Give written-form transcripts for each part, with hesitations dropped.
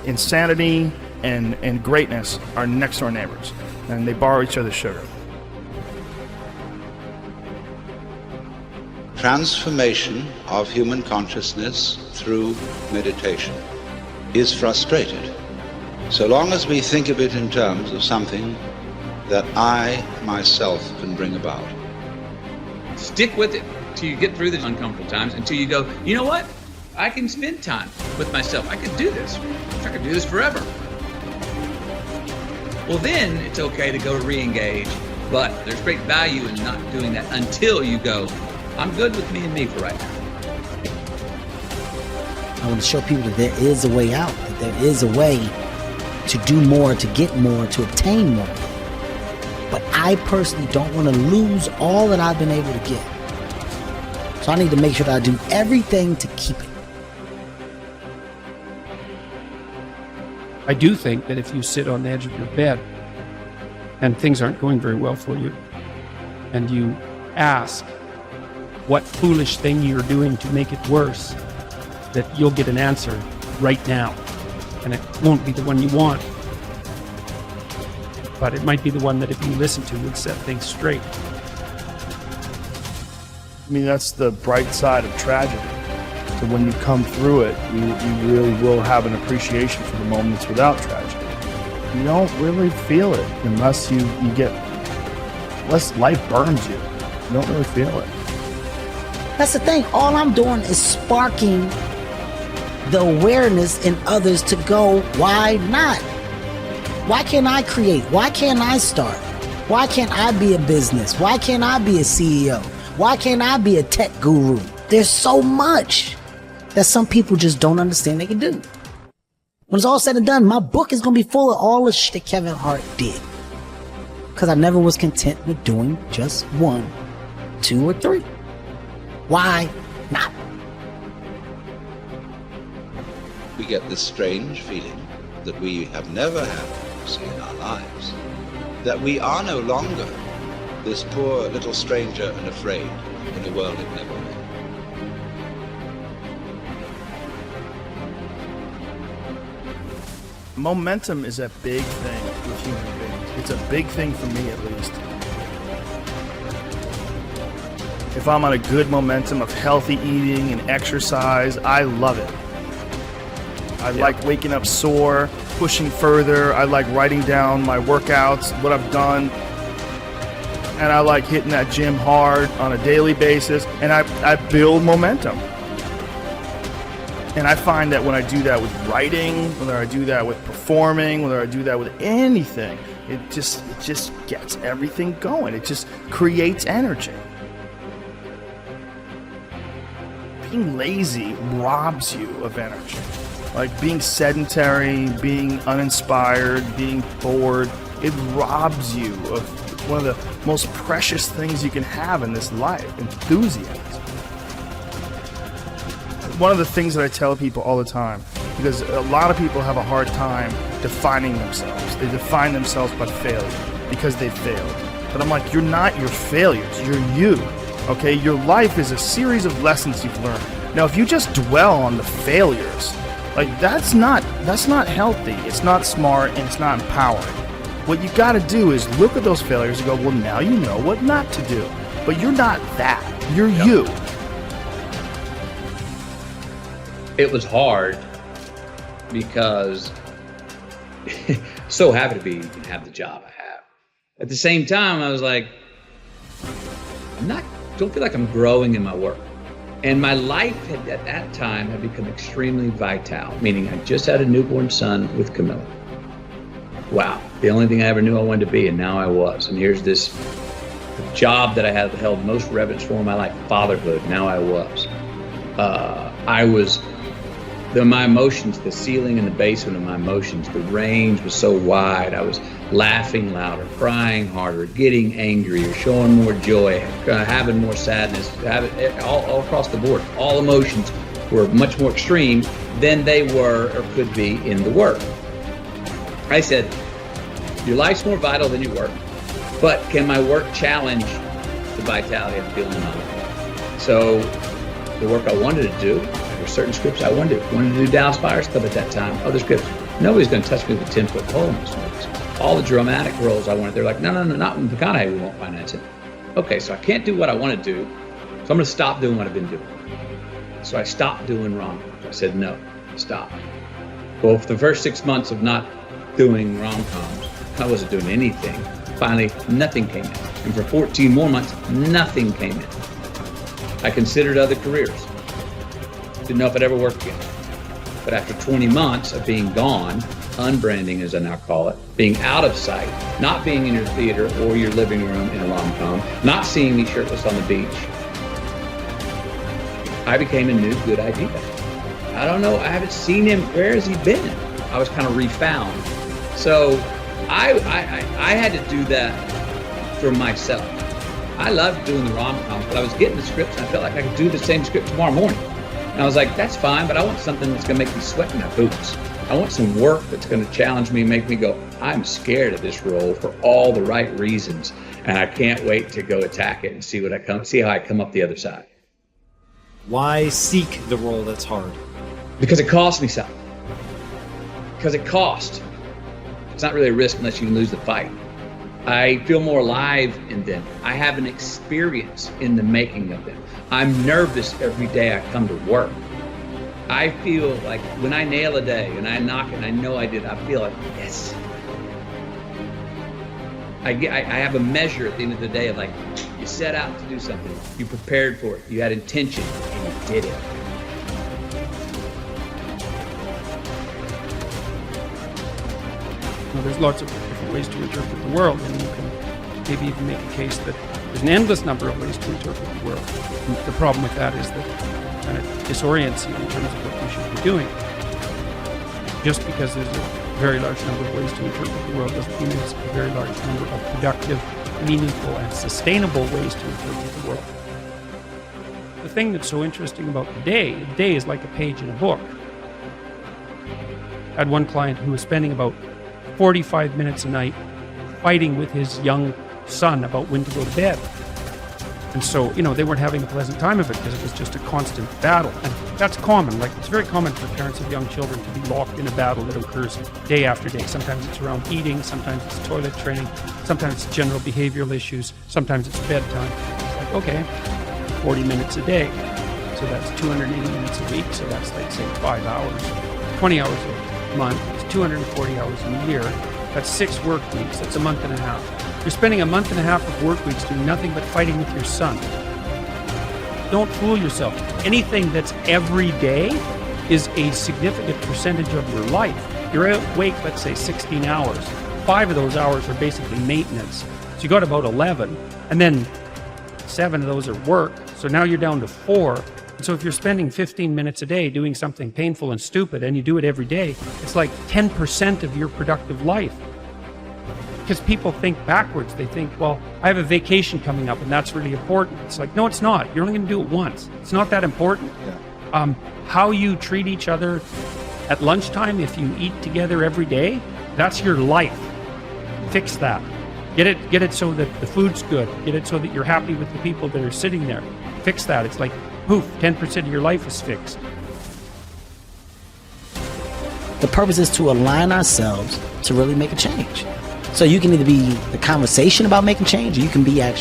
insanity and greatness are next door neighbors, and they borrow each other's sugar. Transformation of human consciousness through meditation is frustrated so long as we think of it in terms of something that I myself can bring about. Stick with it till you get through the uncomfortable times, until you go, you know what? I can spend time with myself. I could do this. I could do this forever. Well, then it's okay to go re-engage, but there's great value in not doing that until you go, I'm good with me and me for right now. I want to show people that there is a way out, that there is a way to do more, to get more, to obtain more. But I personally don't want to lose all that I've been able to get. So I need to make sure that I do everything to keep it. I do think that if you sit on the edge of your bed and things aren't going very well for you, and you ask what foolish thing you're doing to make it worse, that you'll get an answer right now. And it won't be the one you want, but it might be the one that if you listen to would set things straight. I mean, that's the bright side of tragedy. So when you come through it, you really will have an appreciation for the moments without tragedy. You don't really feel it unless unless life burns you. You don't really feel it. That's the thing. All I'm doing is sparking the awareness in others to go, why not? Why can't I create? Why can't I start? Why can't I be a business? Why can't I be a CEO? Why can't I be a tech guru? There's so much that some people just don't understand they can do. When it's all said and done, my book is going to be full of all the shit that Kevin Hart did. Because I never was content with doing just 1, 2, or 3. Why not? We get this strange feeling that we have never had in our lives, that we are no longer this poor little stranger and afraid in a world it never knew. Momentum is a big thing with human beings. It's a big thing for me, at least. If I'm on a good momentum of healthy eating and exercise, I love it. I like waking up sore, pushing further. I like writing down my workouts, what I've done. And I like hitting that gym hard on a daily basis. And I build momentum. And I find that when I do that with writing, whether I do that with performing, whether I do that with anything, it just gets everything going. It just creates energy. Being lazy robs you of energy. Like being sedentary, being uninspired, being bored, it robs you of one of the most precious things you can have in this life, enthusiasm. One of the things that I tell people all the time, because a lot of people have a hard time defining themselves. They define themselves by failure because they failed. But I'm like, you're not your failures, you're you. Okay, your life is a series of lessons you've learned. Now, if you just dwell on the failures, like that's not healthy. It's not smart and it's not empowering. What you got to do is look at those failures and go, well, now you know what not to do. But you're not that. You're you. It was hard because so happy to be and have the job I have. At the same time, I was like, don't feel like I'm growing in my work. And my life at that time had become extremely vital, meaning I just had a newborn son with Camilla. Wow, the only thing I ever knew I wanted to be, and now I was. And here's this job that I had held most reverence for in my life, fatherhood. Now I was. My emotions, the ceiling and the basement of my emotions, the range was so wide. I was laughing louder, crying harder, getting angrier, showing more joy, having more sadness, all across the board. All emotions were much more extreme than they were or could be in the work. I said, your life's more vital than your work, but can my work challenge the vitality I'm feeling in my life? So the work I wanted to do, there were certain scripts I wanted to do. Dallas Buyers Club at that time, other scripts. Nobody's going to touch me with a 10-foot pole in this movies. All the dramatic roles I wanted, they're like, no, not in McConaughey, we won't finance it. Okay, so I can't do what I want to do, so I'm going to stop doing what I've been doing. So I stopped doing rom-coms. I said, no, stop. Well, for the first 6 months of not doing rom-coms, I wasn't doing anything. Finally, nothing came in. And for 14 more months, nothing came in. I considered other careers. Didn't know if I'd ever work again. But after 20 months of being gone, unbranding as I now call it, being out of sight, not being in your theater or your living room in a rom-com, not seeing me shirtless on the beach, I became a new good idea. I don't know, I haven't seen him, where has he been? I was kind of refound. So I had to do that for myself. I loved doing the rom-com, but I was getting the scripts and I felt like I could do the same script tomorrow morning. And I was like, that's fine, but I want something that's gonna make me sweat in my boots. I want some work that's gonna challenge me, make me go, I'm scared of this role for all the right reasons. And I can't wait to go attack it and see how I come up the other side. Why seek the role that's hard? Because it costs me something. Because it costs. It's not really a risk unless you can lose the fight. I feel more alive in them. I have an experience in the making of them. I'm nervous every day I come to work. I feel like when I nail a day and I knock it and I know I did, I feel like, yes. I have a measure at the end of the day of like, you set out to do something, you prepared for it, you had intention, and you did it. Now, there's lots of different ways to interpret the world, and you can maybe even make a case that there's an endless number of ways to interpret the world. And the problem with that is that it kind of disorients you in terms of what you should be doing. Just because there's a very large number of ways to interpret the world doesn't mean there's a very large number of productive, meaningful, and sustainable ways to interpret the world. The thing that's so interesting about the day is like a page in a book. I had one client who was spending about 45 minutes a night fighting with his young son about when to go to bed. And so, they weren't having a pleasant time of it because it was just a constant battle. And that's common. Like, it's very common for parents of young children to be locked in a battle that occurs day after day. Sometimes it's around eating, sometimes it's toilet training, sometimes it's general behavioral issues, sometimes it's bedtime. It's like, okay, 40 minutes a day. So that's 280 minutes a week. So that's like, say, 5 hours, 20 hours a month. It's 240 hours a year. That's 6 work weeks. That's a month and a half. You're spending a month and a half of work weeks doing nothing but fighting with your son. Don't fool yourself. Anything that's every day is a significant percentage of your life. You're awake, let's say, 16 hours. 5 of those hours are basically maintenance. So you got about 11, and then 7 of those are work. So now you're down to 4. And so if you're spending 15 minutes a day doing something painful and stupid, and you do it every day, it's like 10% of your productive life. Because people think backwards. They think, well, I have a vacation coming up and that's really important. It's like, no, it's not. You're only going to do it once. It's not that important. Yeah. How you treat each other at lunchtime, if you eat together every day, that's your life. Fix that. Get it so that the food's good. Get it so that you're happy with the people that are sitting there. Fix that. It's like, poof, 10% of your life is fixed. The purpose is to align ourselves to really make a change. So you can either be the conversation about making change, or you can be a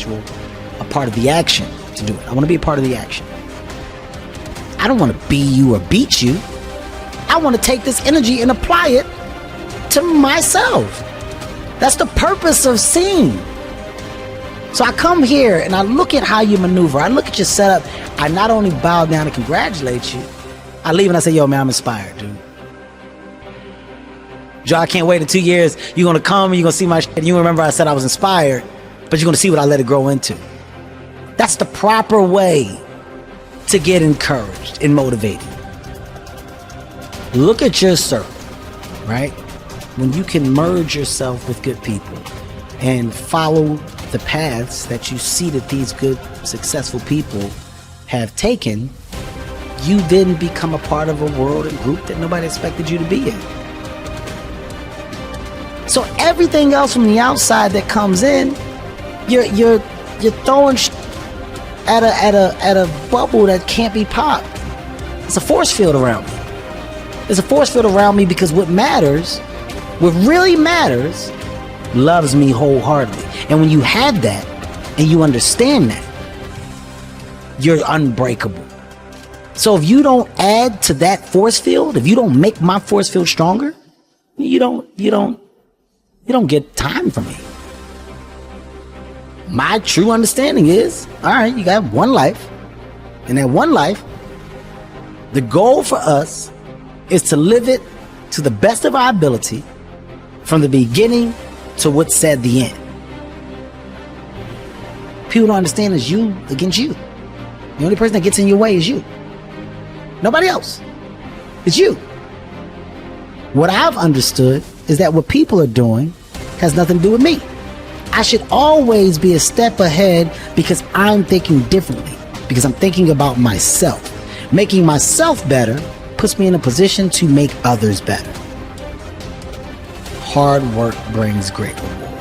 part of the action to do it. I want to be a part of the action. I don't want to be you or beat you. I want to take this energy and apply it to myself. That's the purpose of seeing. So I come here and I look at how you maneuver. I look at your setup. I not only bow down and congratulate you, I leave and I say, yo, man, I'm inspired, dude. Joe, I can't wait in 2 years. You're going to come and you're going to see my shit. And you remember I said I was inspired, but you're going to see what I let it grow into. That's the proper way to get encouraged and motivated. Look at your circle, right? When you can merge yourself with good people and follow the paths that you see that these good, successful people have taken, you then become a part of a world and group that nobody expected you to be in. So everything else from the outside that comes in, you're throwing at a bubble that can't be popped. It's a force field around me. There's a force field around me because what really matters, loves me wholeheartedly. And when you have that and you understand that, you're unbreakable. So if you don't add to that force field, if you don't make my force field stronger, you don't get time from me. My true understanding is, all right, you got one life. And that one life, the goal for us is to live it to the best of our ability from the beginning to what's said the end. People don't understand it's you against you. The only person that gets in your way is you. Nobody else. It's you. What I've understood is that what people are doing has nothing to do with me. I should always be a step ahead because I'm thinking differently, because I'm thinking about myself. Making myself better puts me in a position to make others better. Hard work brings great reward.